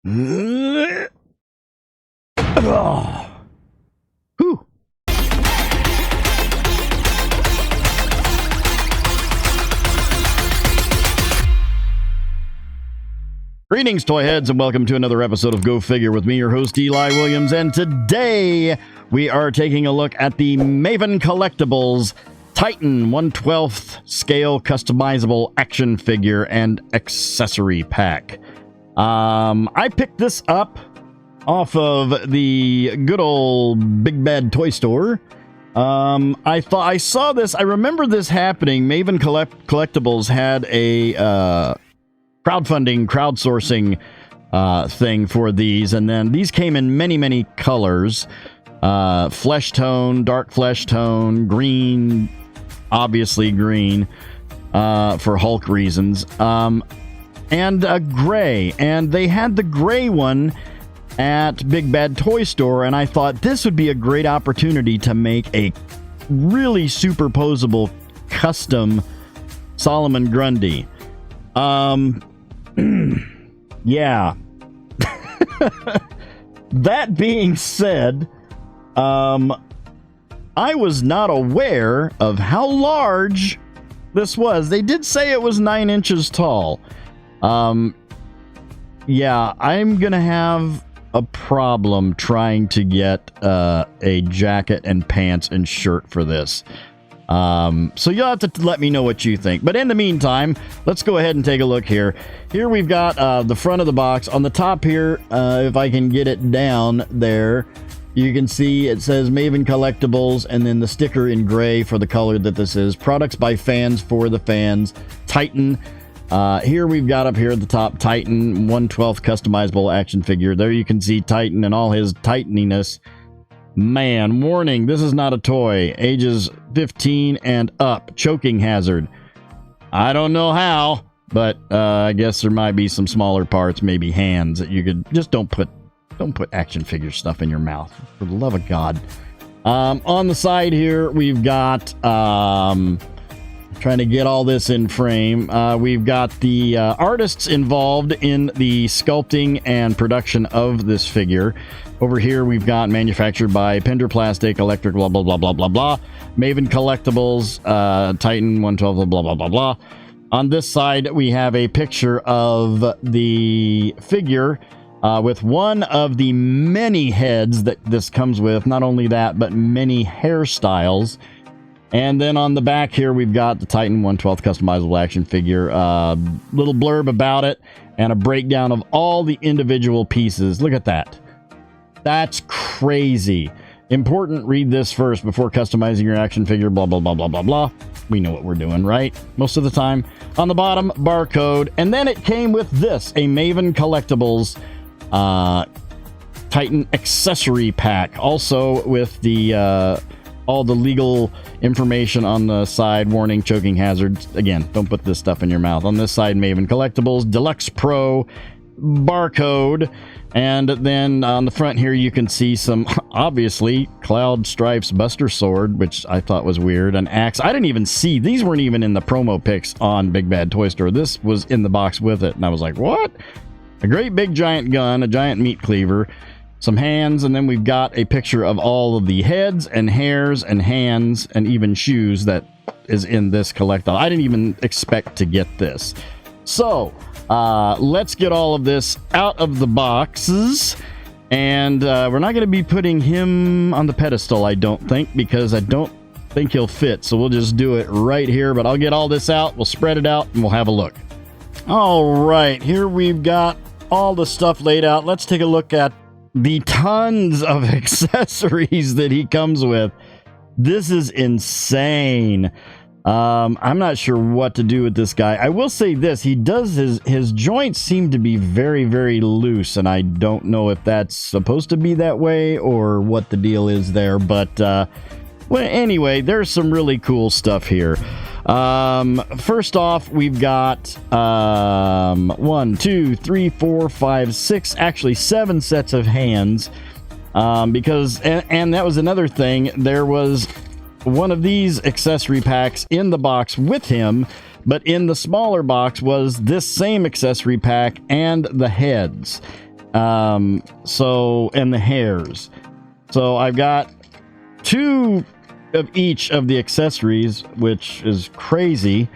Whew. Greetings, toy heads, and welcome to another episode of Go Figure with me, your host, Eli Williams. And today we are taking a look at the Maven Collectibles Titan 1/12 scale customizable action figure and accessory pack. I picked this up off of the good old Big Bad Toy Store. I thought I saw this. I remember this happening. Maven Collectibles had a crowdsourcing thing for these, and then these came in many colors. Flesh tone, dark flesh tone, green, obviously green, for Hulk reasons, and a gray. And they had the gray one at Big Bad Toy Store, and I thought this would be a great opportunity to make a really superposable custom Solomon Grundy. Yeah. That being said, I was not aware of how large this was. They did say it was 9 inches tall. Yeah, I'm gonna have a problem trying to get a jacket and pants and shirt for this. So you'll have to let me know what you think. But in the meantime, let's go ahead and take a look here. Here we've got the front of the box. On the top here, if I can get it down there, you can see it says Maven Collectibles, and then the sticker in gray for the color that this is. Products by fans for the fans. Titan. Here we've got up here at the top, Titan 1/12 customizable action figure. There you can see Titan and all his titaniness. Man, warning, this is not a toy. Ages 15 and up. Choking hazard. I don't know how, but I guess there might be some smaller parts, maybe hands, that you could just don't put action figure stuff in your mouth, for the love of God. On the side here, we've got trying to get all this in frame. We've got the artists involved in the sculpting and production of this figure. Over here, we've got manufactured by Pender Plastic, Electric, blah, blah, blah, blah, blah, blah. Maven Collectibles, Titan 1/12, blah, blah, blah, blah. On this side, we have a picture of the figure with one of the many heads that this comes with. Not only that, but many hairstyles. And then on the back here, we've got the Titan 1/12 customizable action figure. Little blurb about it and a breakdown of all the individual pieces. Look at that. That's crazy. Important, read this first before customizing your action figure, blah, blah, blah, blah, blah, blah. We know what we're doing, right? Most of the time. On the bottom, barcode. And then it came with this, a Maven Collectibles Titan accessory pack. Also with the all the legal information on the side, warning, choking hazards. Again, don't put this stuff in your mouth. On this side, Maven Collectibles, Deluxe Pro, barcode. And then on the front here, you can see some, obviously, Cloud Strife's Buster Sword, which I thought was weird. An axe. I didn't even see. These weren't even in the promo pics on Big Bad Toy Store. This was in the box with it. And I was like, what? A great big giant gun, a giant meat cleaver, some hands, and then we've got a picture of all of the heads and hairs and hands and even shoes that is in this collectible. I didn't even expect to get this. So, let's get all of this out of the boxes, and we're not going to be putting him on the pedestal, I don't think, because I don't think he'll fit, so we'll just do it right here. But I'll get all this out, we'll spread it out, and we'll have a look. All right, here we've got all the stuff laid out. Let's take a look at the tons of accessories that he comes with. This is insane. I'm not sure what to do with this guy. I will say this, he does, his joints seem to be very loose, and I don't know if that's supposed to be that way or what the deal is there, but well, anyway, there's some really cool stuff here. First off, we've got 1, 2, 3, 4, 5, 6, actually 7 sets of hands, because and that was another thing, there was one of these accessory packs in the box with him, but in the smaller box was this same accessory pack and the heads. So, and the hairs. So I've got 2 of each of the accessories, which is crazy.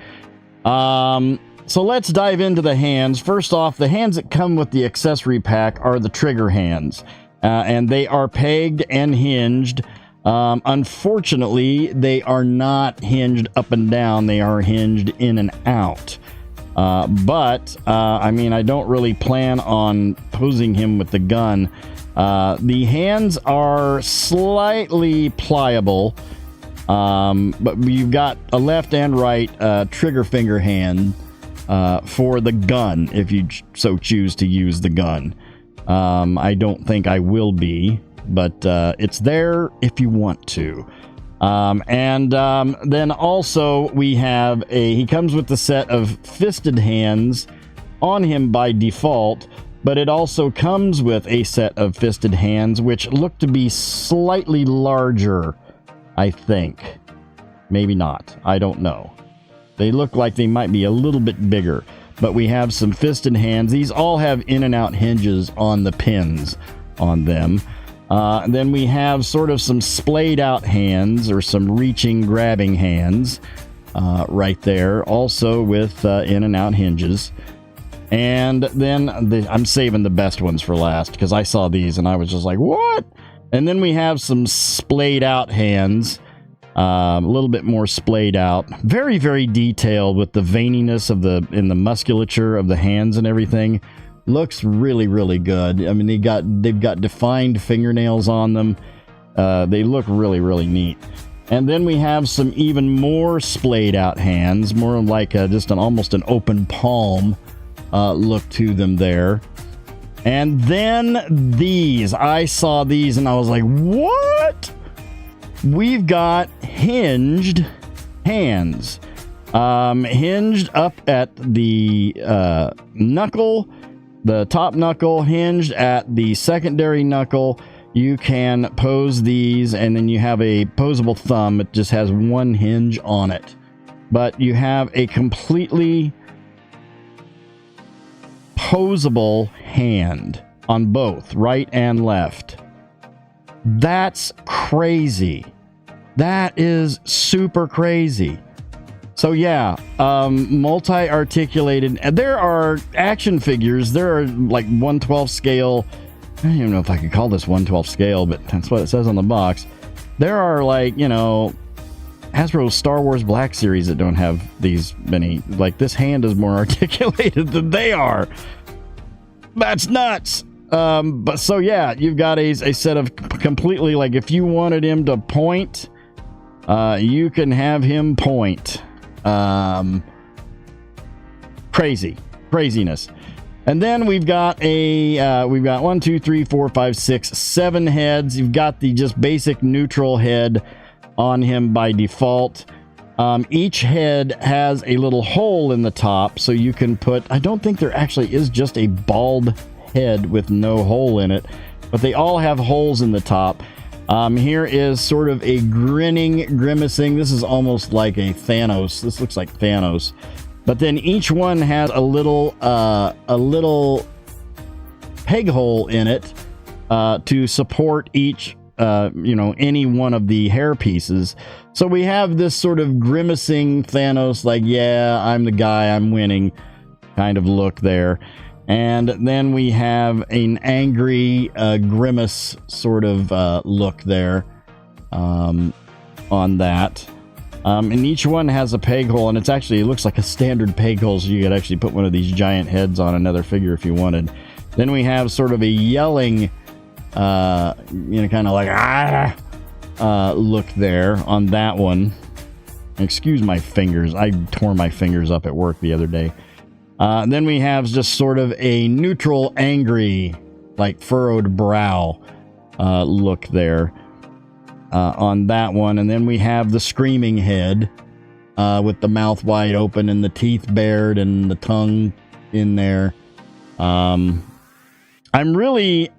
So let's dive into the hands. First off, the hands that come with the accessory pack are the trigger hands, and they are pegged and hinged. Unfortunately, they are not hinged up and down. They are hinged in and out. But I mean, I don't really plan on posing him with the gun. The hands are slightly pliable, but you've got a left and right trigger finger hand for the gun, if you so choose to use the gun. I don't think I will be, but it's there if you want to. Then also we have he comes with the set of fisted hands on him by default, but it also comes with a set of fisted hands which look to be slightly larger, I think. Maybe not. I don't know. They look like they might be a little bit bigger, but we have some fisted hands. These all have in and out hinges on the pins on them. Then we have sort of some splayed out hands, or some reaching, grabbing hands right there, also with in and out hinges. And then I'm saving the best ones for last, because I saw these and I was just like, what? And then we have some splayed out hands, a little bit more splayed out, very, very detailed with the veininess of in the musculature of the hands and everything. Looks really, really good. I mean, they've got defined fingernails on them. They look really, really neat. And then we have some even more splayed out hands, more like just almost an open palm look to them there. And then these, I saw these and I was like, what? We've got hinged hands, hinged up at the knuckle. The top knuckle, hinged at the secondary knuckle. You can pose these, and then you have a posable thumb. It just has one hinge on it. But you have a completely posable hand on both, right and left. That's crazy. That is super crazy. So yeah, multi-articulated. There are action figures. There are like 1/12 scale. I don't even know if I could call this 1/12 scale, but that's what it says on the box. There are, like, you know, Hasbro Star Wars Black Series that don't have these many. Like, this hand is more articulated than they are. That's nuts. But so yeah, you've got a set of completely, like, if you wanted him to point, you can have him point. Craziness. And then we've got we've got 1, 2, 3, 4, 5, 6, 7 heads. You've got the just basic neutral head on him by default. Each head has a little hole in the top, so you can put, I don't think there actually is just a bald head with no hole in it, but they all have holes in the top. Here is sort of a grinning, grimacing. This is almost like a Thanos. This looks like Thanos. But then each one has a little peg hole in it to support each, any one of the hair pieces. So we have this sort of grimacing Thanos, like, yeah, I'm the guy, I'm winning kind of look there. And then we have an angry grimace sort of look there on that. And each one has a peg hole, and it looks like a standard peg hole, so you could actually put one of these giant heads on another figure if you wanted. Then we have sort of a yelling, kind of like, look there on that one. Excuse my fingers. I tore my fingers up at work the other day. Then we have just sort of a neutral, angry, like furrowed brow look there on that one. And then we have the screaming head with the mouth wide open and the teeth bared and the tongue in there. I'm really...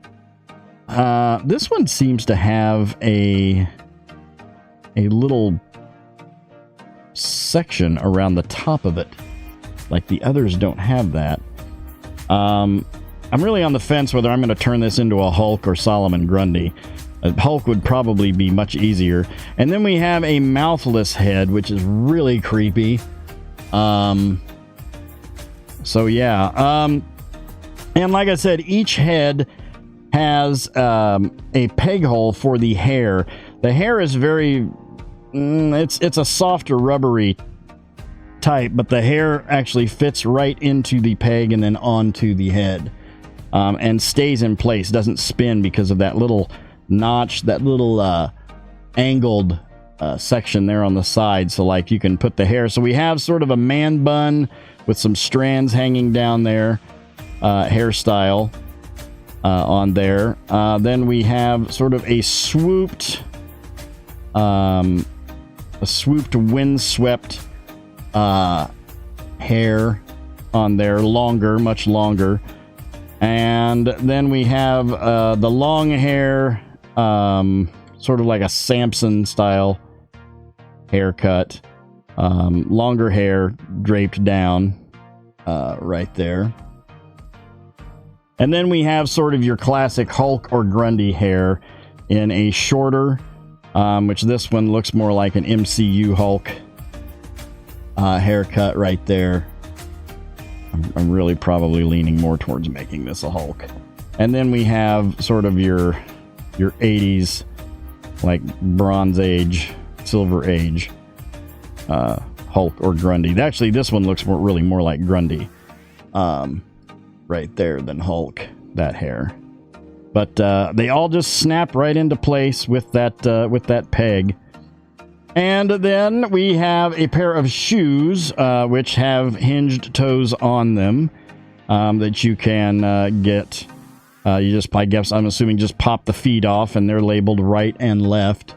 this one seems to have a little section around the top of it. Like the others don't have that. I'm really on the fence whether I'm going to turn this into a Hulk or Solomon Grundy. Hulk would probably be much easier. And then we have a mouthless head, which is really creepy. So yeah. And like I said, each head has a peg hole for the hair. The hair is very... it's a softer, rubbery type, but the hair actually fits right into the peg and then onto the head. And stays in place, doesn't spin because of that little notch, that little angled section there on the side. So like you can put the hair. So we have sort of a man bun with some strands hanging down there, hairstyle on there. Then we have sort of a swooped windswept hair on there, longer, much longer. And then we have the long hair, sort of like a Samson style haircut. Longer hair draped down right there. And then we have sort of your classic Hulk or Grundy hair in a shorter, which this one looks more like an MCU Hulk haircut right there. I'm really probably leaning more towards making this a Hulk. And then we have sort of your 80s, like Bronze Age, Silver Age Hulk or Grundy. Actually, this one looks really more like Grundy right there than Hulk, that hair. But they all just snap right into place with that peg. And then we have a pair of shoes, which have hinged toes on them, that you can get. You just, I guess, I'm assuming, just pop the feet off, and they're labeled right and left.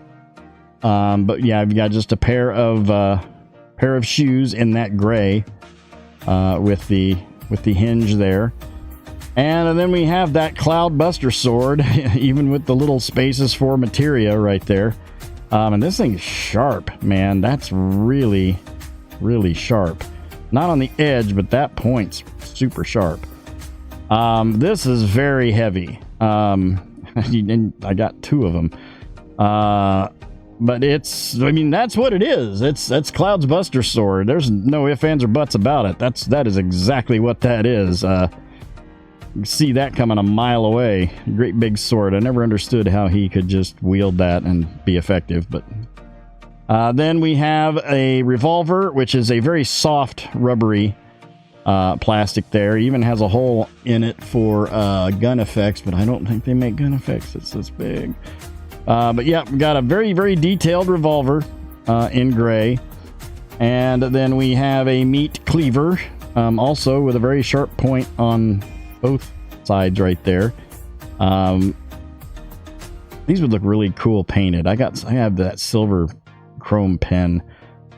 But yeah, I've got just a pair of shoes in that gray, with the hinge there. And then we have that Cloudbuster sword, even with the little spaces for materia right there. And this thing's sharp, man. That's really, really sharp. Not on the edge, but that point's super sharp. This is very heavy. And I got two of them. But it's, I mean, that's what it is. That's Cloud's Buster Sword. There's no ifs, ands, or buts about it. That is exactly what that is. You can see that coming a mile away. Great big sword. I never understood how he could just wield that and be effective. But then we have a revolver, which is a very soft, rubbery plastic there. Even has a hole in it for gun effects, but I don't think they make gun effects. It's this big. But yeah, we got a very, very detailed revolver in gray. And then we have a meat cleaver, also with a very sharp point on both sides right there. These would look really cool painted. I have that silver chrome pen,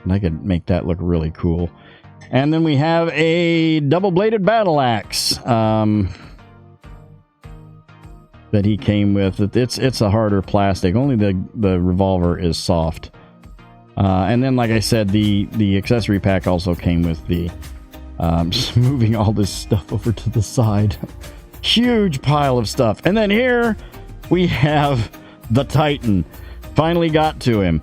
and I could make that look really cool. And then we have a double-bladed battle axe that he came with. It's a harder plastic. Only the revolver is soft. And then, like I said, the accessory pack also came with the just moving all this stuff over to the side. Huge pile of stuff. And then here we have the Titan. Finally got to him.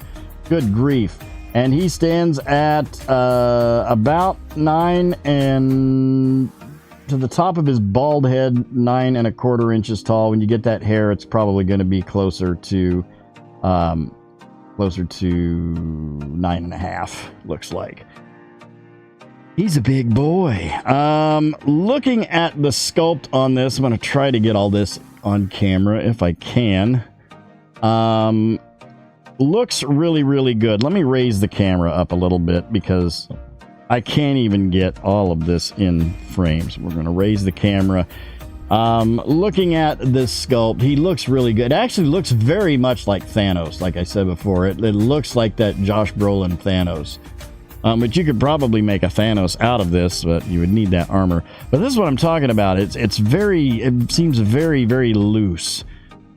Good grief. And he stands at about 9 and to the top of his bald head, 9 1/4 inches tall. When you get that hair, it's probably going to be closer to 9.5, looks like. He's a big boy. Looking at the sculpt on this, I'm going to try to get all this on camera if I can. Looks really, really good. Let me raise the camera up a little bit because I can't even get all of this in frames. We're going to raise the camera. Looking at this sculpt, he looks really good. It actually looks very much like Thanos, like I said before. It looks like that Josh Brolin Thanos. But you could probably make a Thanos out of this, but you would need that armor. But this is what I'm talking about. It seems very, very loose.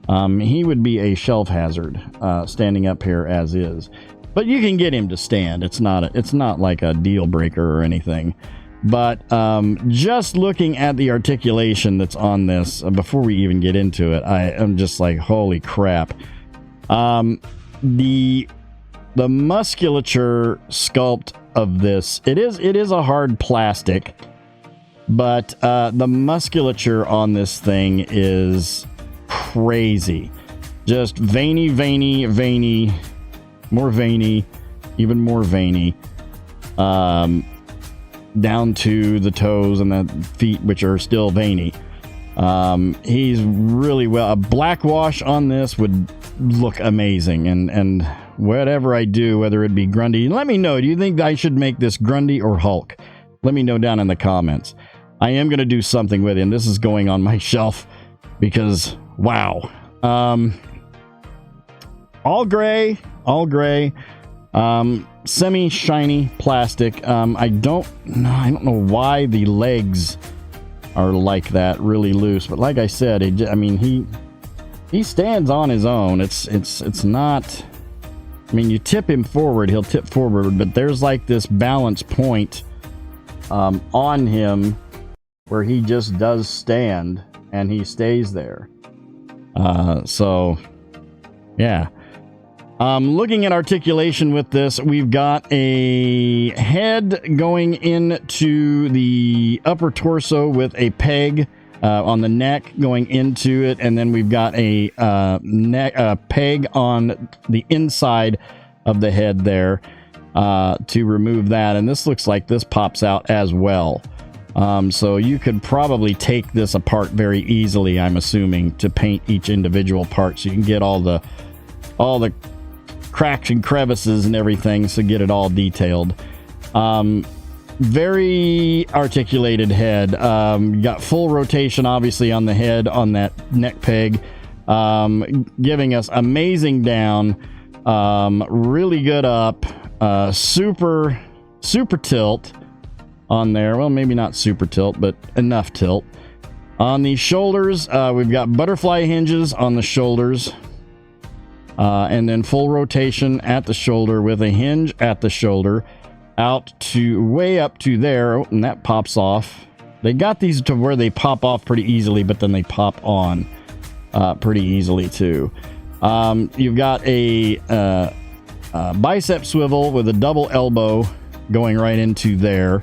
He would be a shelf hazard, standing up here as is. But you can get him to stand. It's not like a deal breaker or anything. But just looking at the articulation that's on this, before we even get into it, I am just like, holy crap. The musculature sculpt of this, it is a hard plastic, but the musculature on this thing is crazy. Just veiny, veiny, veiny, more veiny, even more veiny, down to the toes and the feet, which are still veiny. He's really well. A black wash on this would look amazing, and whatever I do, whether it be Grundy, let me know. Do you think I should make this Grundy or Hulk? Let me know down in the comments. I am going to do something with him. This is going on my shelf because, wow. All gray, semi-shiny plastic. I don't know why the legs are like that, really loose, but like I said, I mean, he stands on his own. It's not, I mean, you tip him forward, he'll tip forward, but there's like this balance point on him where he just does stand and he stays there. So yeah. Looking at articulation with this, we've got a head going into the upper torso with a peg on the neck going into it, and then we've got a peg on the inside of the head there to remove that, and this looks like this pops out as well. So you could probably take this apart very easily, I'm assuming, to paint each individual part, so you can get all the cracks and crevices and everything, so get it all detailed. Very articulated head. You got full rotation obviously on the head on that neck peg, giving us amazing down, really good up, super tilt on there. Well, maybe not super tilt, but enough tilt. On the shoulders, we've got butterfly hinges on the shoulders. And then full rotation at the shoulder with a hinge at the shoulder out to way up to there, and that pops off. They got these to where they pop off pretty easily, but then they pop on pretty easily too. You've got a bicep swivel with a double elbow going right into there.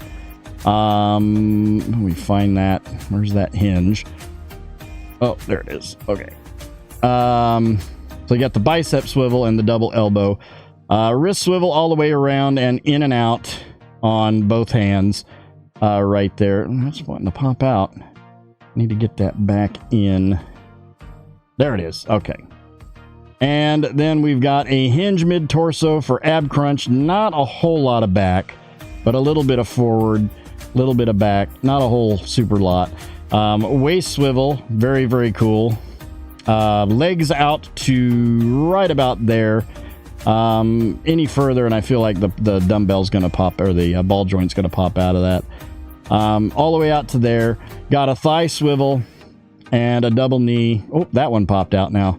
Let me find that. Where's that hinge? Oh, there it is. Okay. So you got the bicep swivel and the double elbow. Wrist swivel all the way around and in and out on both hands right there. That's wanting to pop out. Need to get that back in. There it is. Okay. And then we've got a hinge mid-torso for ab crunch. Not a whole lot of back, but a little bit of forward, a little bit of back. Not a whole super lot. Waist swivel. Very, very cool. Legs out to right about there. Any further and I feel like the dumbbell's gonna pop, or the ball joint's gonna pop out of that. All the way out to there. Got a thigh swivel and a double knee. Oh, that one popped out now.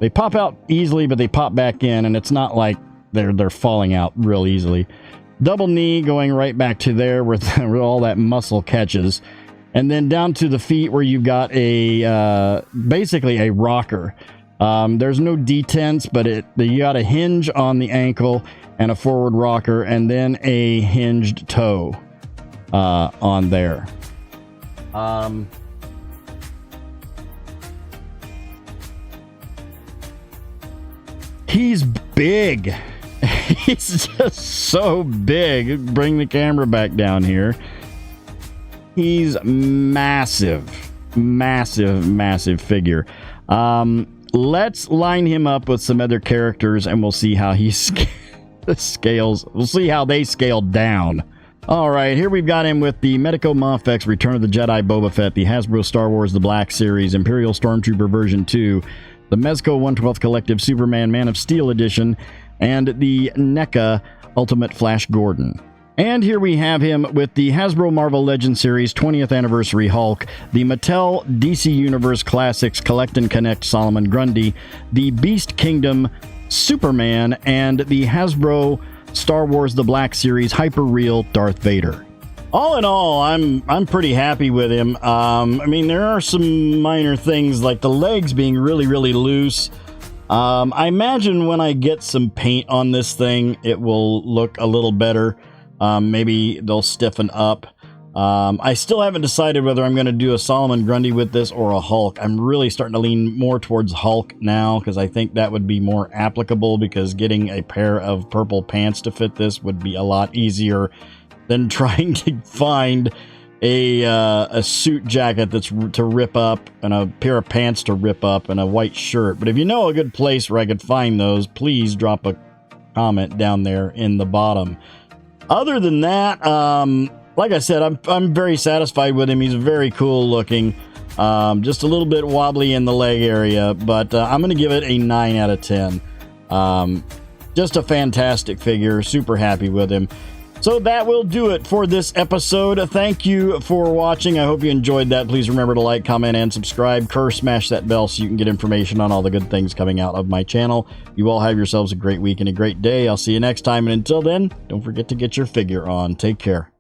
They pop out easily, but they pop back in, and it's not like they're falling out real easily. Double knee going right back to there where all that muscle catches. And then down to the feet where you've got a basically a rocker. There's no detents, but you got a hinge on the ankle and a forward rocker, and then a hinged toe on there. He's big. He's just so big. Bring the camera back down here. He's massive, massive figure. Let's line him up with some other characters and we'll see how he scales. We'll see how they scale down. All right, here we've got him with the Medico Mafex Return of the Jedi Boba Fett, the Hasbro Star Wars The Black Series, Imperial Stormtrooper version 2, the Mezco 1/12 Collective Superman Man of Steel Edition, and the NECA Ultimate Flash Gordon. And here we have him with the Hasbro Marvel Legends Series 20th Anniversary Hulk, the Mattel DC Universe Classics Collect and Connect Solomon Grundy, the Beast Kingdom Superman, and the Hasbro Star Wars The Black Series Hyper Real Darth Vader. All in all, I'm pretty happy with him. I mean, there are some minor things like the legs being really, really loose. I imagine when I get some paint on this thing, it will look a little better. Maybe they'll stiffen up. I still haven't decided whether I'm going to do a Solomon Grundy with this or a Hulk. I'm really starting to lean more towards Hulk now because I think that would be more applicable, because getting a pair of purple pants to fit this would be a lot easier than trying to find a suit jacket that's to rip up and a pair of pants to rip up and a white shirt. But if you know a good place where I could find those, please drop a comment down there in the bottom. Other than that, like I said, I'm very satisfied with him. He's very cool looking. Just a little bit wobbly in the leg area, but I'm going to give it a 9 out of 10. Just a fantastic figure. Super happy with him. So that will do it for this episode. Thank you for watching. I hope you enjoyed that. Please remember to like, comment, and subscribe. Smash that bell so you can get information on all the good things coming out of my channel. You all have yourselves a great week and a great day. I'll see you next time. And until then, don't forget to get your figure on. Take care.